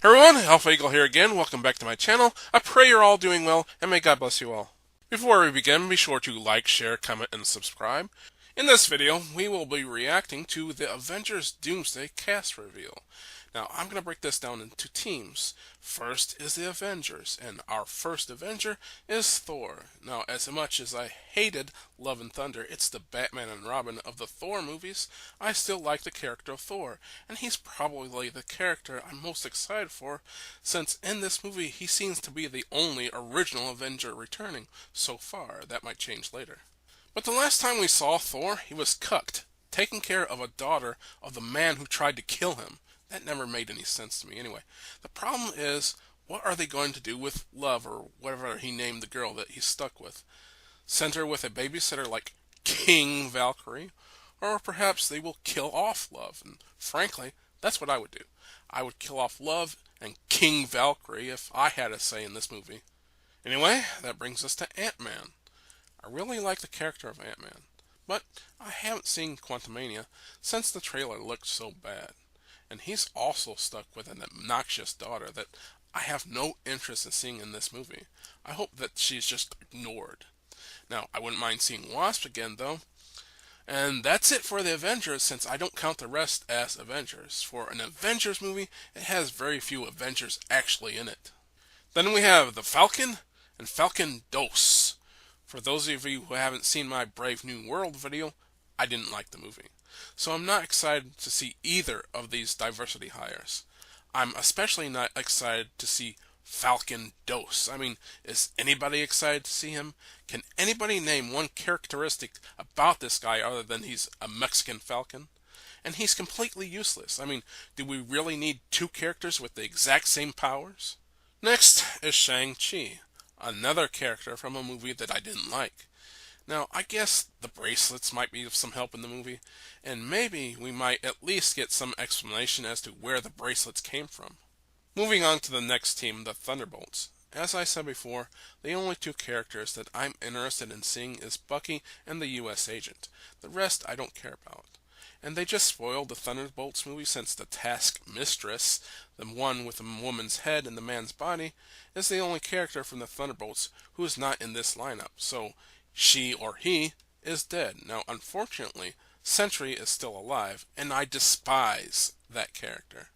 Everyone, Alpha Eagle here again. Welcome back to my channel. I pray you're all doing well, and may God bless you all. Before we begin, be sure to like, share, comment, and subscribe. In this video, we will be reacting to the Avengers Doomsday cast reveal. Now, I'm going to break this down into teams. First is the Avengers, and our first Avenger is Thor. Now, as much as I hated Love and Thunder, it's the Batman and Robin of the Thor movies, I still like the character of Thor, and he's probably the character I'm most excited for, since in this movie he seems to be the only original Avenger returning so far. That might change later. But the last time we saw Thor, he was cucked, taking care of a daughter of the man who tried to kill him. That never made any sense to me anyway. The problem is, what are they going to do with Love, or whatever he named the girl that he's stuck with? Send her with a babysitter like King Valkyrie? Or perhaps they will kill off Love, and frankly, that's what I would do. I would kill off Love and King Valkyrie if I had a say in this movie. Anyway, that brings us to Ant-Man. I really like the character of Ant-Man, but I haven't seen Quantumania since the trailer looked so bad. And he's also stuck with an obnoxious daughter that I have no interest in seeing in this movie. I hope that she's just ignored. Now, I wouldn't mind seeing Wasp again, though. And that's it for the Avengers, since I don't count the rest as Avengers. For an Avengers movie, it has very few Avengers actually in it. Then we have the Falcon and Falcon Dos. For those of you who haven't seen my Brave New World video, I didn't like the movie. So I'm not excited to see either of these diversity hires. I'm especially not excited to see Falcon Dos. I mean, is anybody excited to see him? Can anybody name one characteristic about this guy other than he's a Mexican Falcon? And he's completely useless. I mean, do we really need two characters with the exact same powers? Next is Shang-Chi, another character from a movie that I didn't like. Now, I guess the bracelets might be of some help in the movie, and maybe we might at least get some explanation as to where the bracelets came from. Moving on to the next team, the Thunderbolts. As I said before, the only two characters that I'm interested in seeing is Bucky and the U.S. Agent. The rest I don't care about. And they just spoiled the Thunderbolts movie, since the Task Mistress, the one with a woman's head and the man's body, is the only character from the Thunderbolts who is not in this lineup. So she or he is dead. Now, unfortunately, Sentry is still alive, and I despise that character.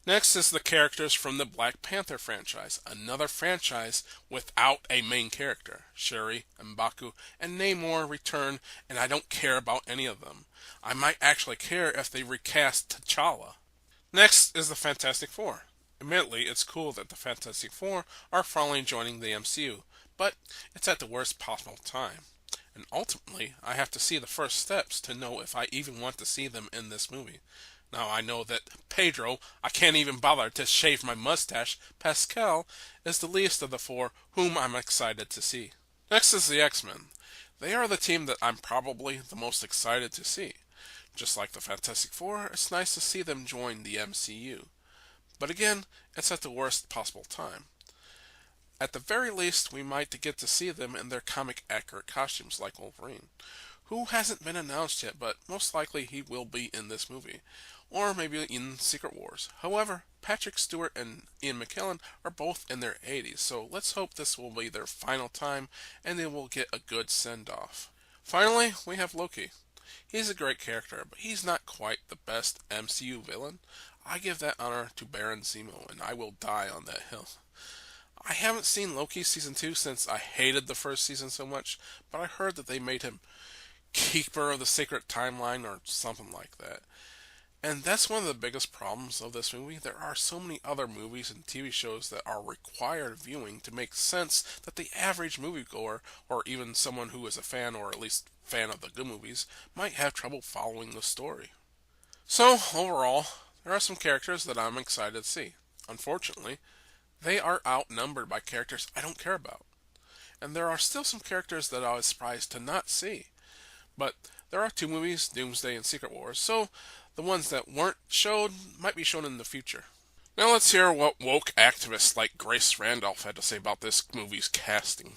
Next is the characters from the Black Panther franchise, another franchise without a main character. Shuri, M'Baku, and Namor return, and I don't care about any of them. I might actually care if they recast T'Challa. Next is the Fantastic Four. Admittedly, it's cool that the Fantastic Four are finally joining the MCU, but it's at the worst possible time. And ultimately, I have to see the first steps to know if I even want to see them in this movie. Now, I know that Pedro, I can't even bother to shave my mustache. Pascal is the least of the four whom I'm excited to see. Next is the X-Men. They are the team that I'm probably the most excited to see. Just like the Fantastic Four, it's nice to see them join the MCU. But again, it's at the worst possible time. At the very least, we might get to see them in their comic-accurate costumes like Wolverine, who hasn't been announced yet, but most likely he will be in this movie, or maybe in Secret Wars. However, Patrick Stewart and Ian McKellen are both in their 80s, so let's hope this will be their final time and they will get a good send-off. Finally, we have Loki. He's a great character, but he's not quite the best MCU villain. I give that honor to Baron Zemo, and I will die on that hill. I haven't seen Loki Season 2 since I hated the first season so much, but I heard that they made him Keeper of the Sacred Timeline or something like that. And that's one of the biggest problems of this movie. There are so many other movies and TV shows that are required viewing to make sense that the average moviegoer, or even someone who is a fan or at least fan of the good movies, might have trouble following the story. So, overall, there are some characters that I'm excited to see. Unfortunately, they are outnumbered by characters I don't care about. And there are still some characters that I was surprised to not see. But there are two movies, Doomsday and Secret Wars, so the ones that weren't showed might be shown in the future. Now let's hear what woke activists like Grace Randolph had to say about this movie's casting.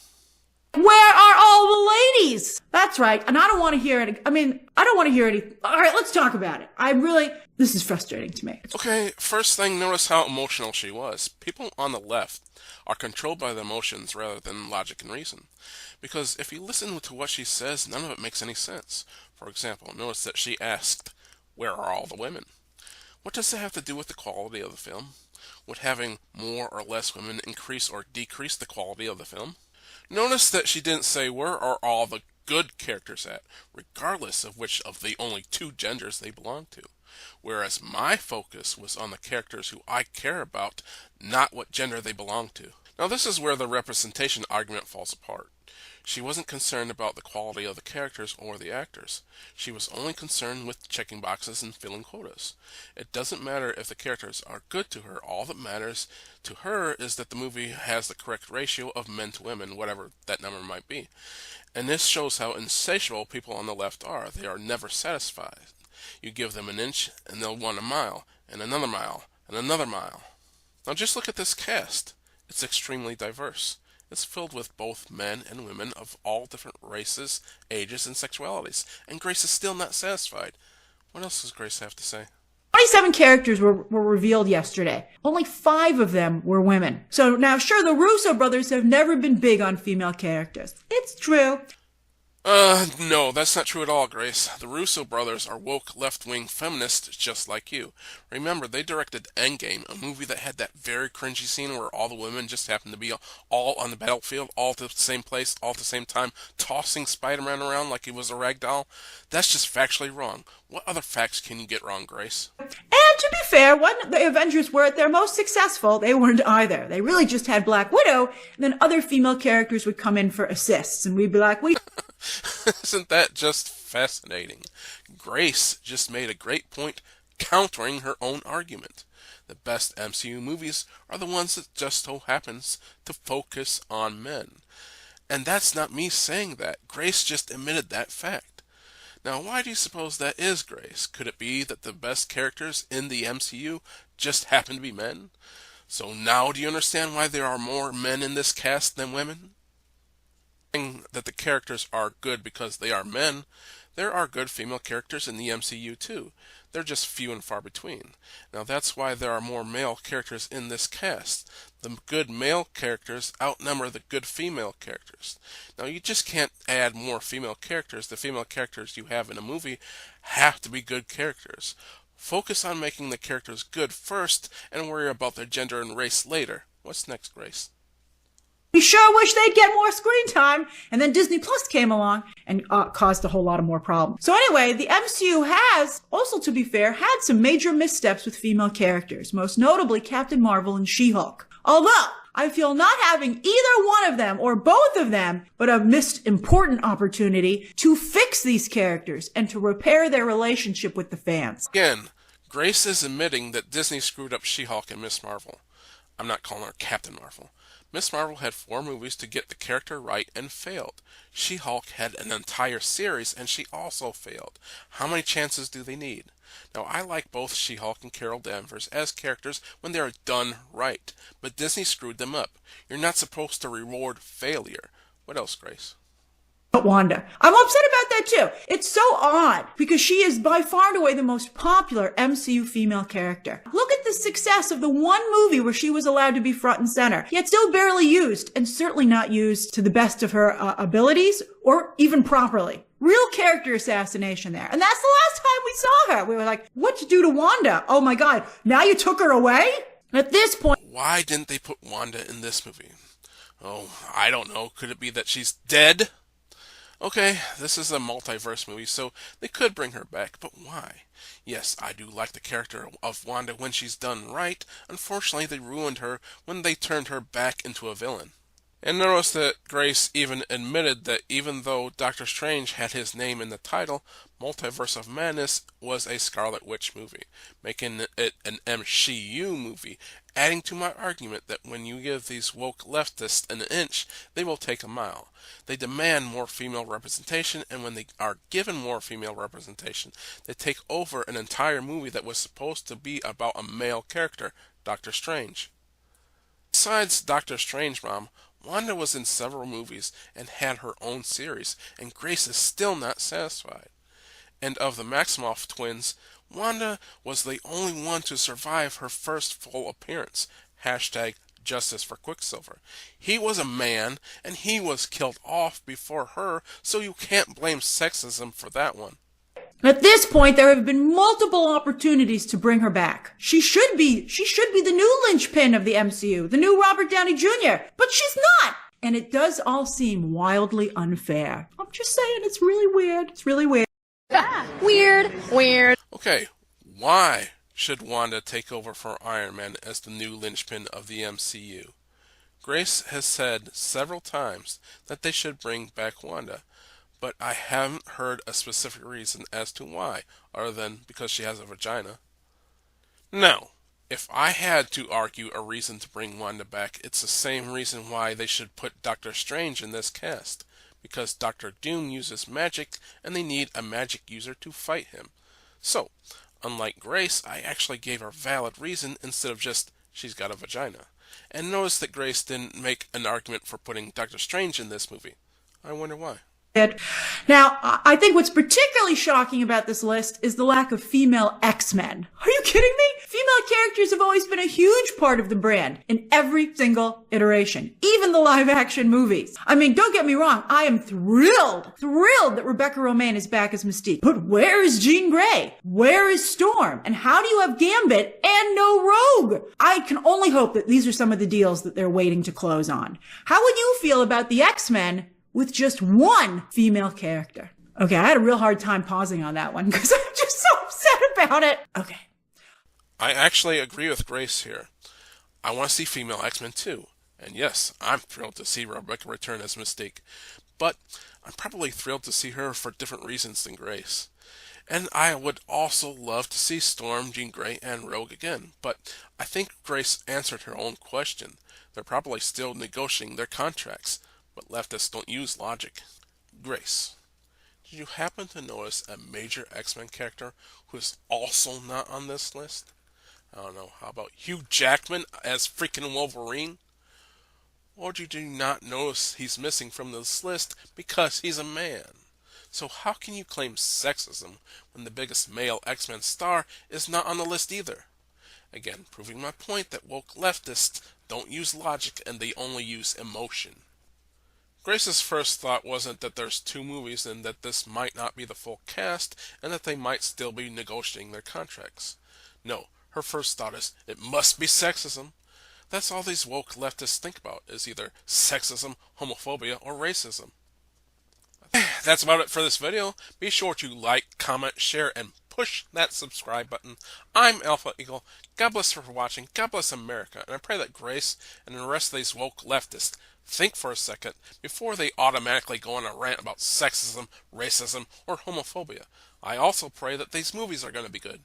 Where are all the ladies? That's right. And I don't want to hear it. I don't want to hear it. All right, let's talk about it. This is frustrating to me. Okay, first thing, notice how emotional she was. People on the left are controlled by their emotions rather than logic and reason. Because if you listen to what she says, none of it makes any sense. For example, notice that she asked, "Where are all the women?" What does that have to do with the quality of the film? Would having more or less women increase or decrease the quality of the film? Notice that she didn't say, "Where are all the good characters at?" regardless of which of the only two genders they belong to. Whereas my focus was on the characters who I care about, not what gender they belong to. Now this is where the representation argument falls apart. She wasn't concerned about the quality of the characters or the actors. She was only concerned with checking boxes and filling quotas. It doesn't matter if the characters are good to her. All that matters to her is that the movie has the correct ratio of men to women, whatever that number might be. And this shows how insatiable people on the left are. They are never satisfied. You give them an inch and they'll want a mile, and another mile, and another mile. Now just look at this cast. It's extremely diverse. It's filled with both men and women of all different races, ages, and sexualities. And Grace is still not satisfied. What else does Grace have to say? 27 characters were revealed yesterday. Only 5 of them were women. So now, sure, the Russo brothers have never been big on female characters. It's true. No, that's not true at all, Grace. The Russo brothers are woke left-wing feminists just like you. Remember, they directed Endgame, a movie that had that very cringy scene where all the women just happened to be all on the battlefield, all at the same place, all at the same time, tossing Spider-Man around like he was a rag doll. That's just factually wrong. What other facts can you get wrong, Grace? And to be fair, when the Avengers were at their most successful, they weren't either. They really just had Black Widow, and then other female characters would come in for assists, and we'd be like, Isn't that just fascinating? Grace just made a great point countering her own argument. The best MCU movies are the ones that just so happens to focus on men. And that's not me saying that. Grace just admitted that fact. Now, why do you suppose that is, Grace? Could it be that the best characters in the MCU just happen to be men? So now do you understand why there are more men in this cast than women? That the characters are good because they are men, there are good female characters in the MCU too. They're just few and far between. Now that's why there are more male characters in this cast. The good male characters outnumber the good female characters. Now you just can't add more female characters. The female characters you have in a movie have to be good characters. Focus on making the characters good first and worry about their gender and race later. What's next, Grace? we sure wish they'd get more screen time. And then Disney Plus came along and caused a whole lot of more problems. So anyway, the MCU has, also to be fair, had some major missteps with female characters, most notably Captain Marvel and She-Hulk. Although, I feel not having either one of them or both of them, but a missed important opportunity to fix these characters and to repair their relationship with the fans. Again, Grace is admitting that Disney screwed up She-Hulk and Miss Marvel. I'm not calling her Captain Marvel. Miss Marvel had 4 movies to get the character right and failed. She-Hulk had an entire series and she also failed. How many chances do they need? Now, I like both She-Hulk and Carol Danvers as characters when they are done right, but Disney screwed them up. You're not supposed to reward failure. What else, Grace? Wanda. I'm upset about that too. It's so odd because she is by far and away the most popular MCU female character. Look at the success of the one movie where she was allowed to be front and center, yet still barely used and certainly not used to the best of her abilities or even properly. Real character assassination there. And that's the last time we saw her. We were like, what'd you do to Wanda? Oh my God. Now you took her away? At this point, why didn't they put Wanda in this movie? Oh, I don't know. Could it be that she's dead? Okay, this is a multiverse movie, so they could bring her back, but why? Yes, I do like the character of Wanda when she's done right. Unfortunately, they ruined her when they turned her back into a villain. And notice that Grace even admitted that even though Doctor Strange had his name in the title, Multiverse of Madness was a Scarlet Witch movie, making it an MCU movie, adding to my argument that when you give these woke leftists an inch, they will take a mile. They demand more female representation, and when they are given more female representation, they take over an entire movie that was supposed to be about a male character, Doctor Strange. Besides Doctor Strange, Mom, Wanda was in several movies and had her own series, and Grace is still not satisfied. And of the Maximoff twins, Wanda was the only one to survive her first full appearance. Hashtag justice for Quicksilver. He was a man, and he was killed off before her, so you can't blame sexism for that one. At this point, there have been multiple opportunities to bring her back. She should be the new linchpin of the MCU, the new Robert Downey Jr., but she's not. And it does all seem wildly unfair. I'm just saying, it's really weird. It's really weird. Weird. Okay, why should Wanda take over for Iron Man as the new linchpin of the MCU? Grace has said several times that they should bring back Wanda, but I haven't heard a specific reason as to why, other than because she has a vagina. Now, if I had to argue a reason to bring Wanda back, it's the same reason why they should put Doctor Strange in this cast. Because Doctor Doom uses magic, and they need a magic user to fight him. So, unlike Grace, I actually gave her a valid reason instead of just, she's got a vagina. And notice that Grace didn't make an argument for putting Doctor Strange in this movie. I wonder why. Now, I think what's particularly shocking about this list is the lack of female X-Men. Are you kidding me? Female characters have always been a huge part of the brand in every single iteration, even the live-action movies. I mean, don't get me wrong, I am thrilled that Rebecca Romijn is back as Mystique. But where is Jean Grey? Where is Storm? And how do you have Gambit and no Rogue? I can only hope that these are some of the deals that they're waiting to close on. How would you feel about the X-Men with just one female character? Okay, I had a real hard time pausing on that one because I'm just so upset about it. Okay. I actually agree with Grace here. I want to see female X-Men too. And yes, I'm thrilled to see Rebecca return as Mystique. But I'm probably thrilled to see her for different reasons than Grace. And I would also love to see Storm, Jean Grey, and Rogue again. But I think Grace answered her own question. They're probably still negotiating their contracts. But leftists don't use logic. Grace, did you happen to notice a major X-Men character who is also not on this list? I don't know, how about Hugh Jackman as freaking Wolverine? Or did you not notice he's missing from this list because he's a man? So how can you claim sexism when the biggest male X-Men star is not on the list either? Again, proving my point that woke leftists don't use logic and they only use emotion. Grace's first thought wasn't that there's two movies and that this might not be the full cast and that they might still be negotiating their contracts. No, her first thought is, it must be sexism. That's all these woke leftists think about, is either sexism, homophobia, or racism. That's about it for this video. Be sure to like, comment, share, and push that subscribe button. I'm Alpha Eagle. God bless you for watching. God bless America. And I pray that Grace and the rest of these woke leftists think for a second before they automatically go on a rant about sexism, racism, or homophobia. I also pray that these movies are going to be good.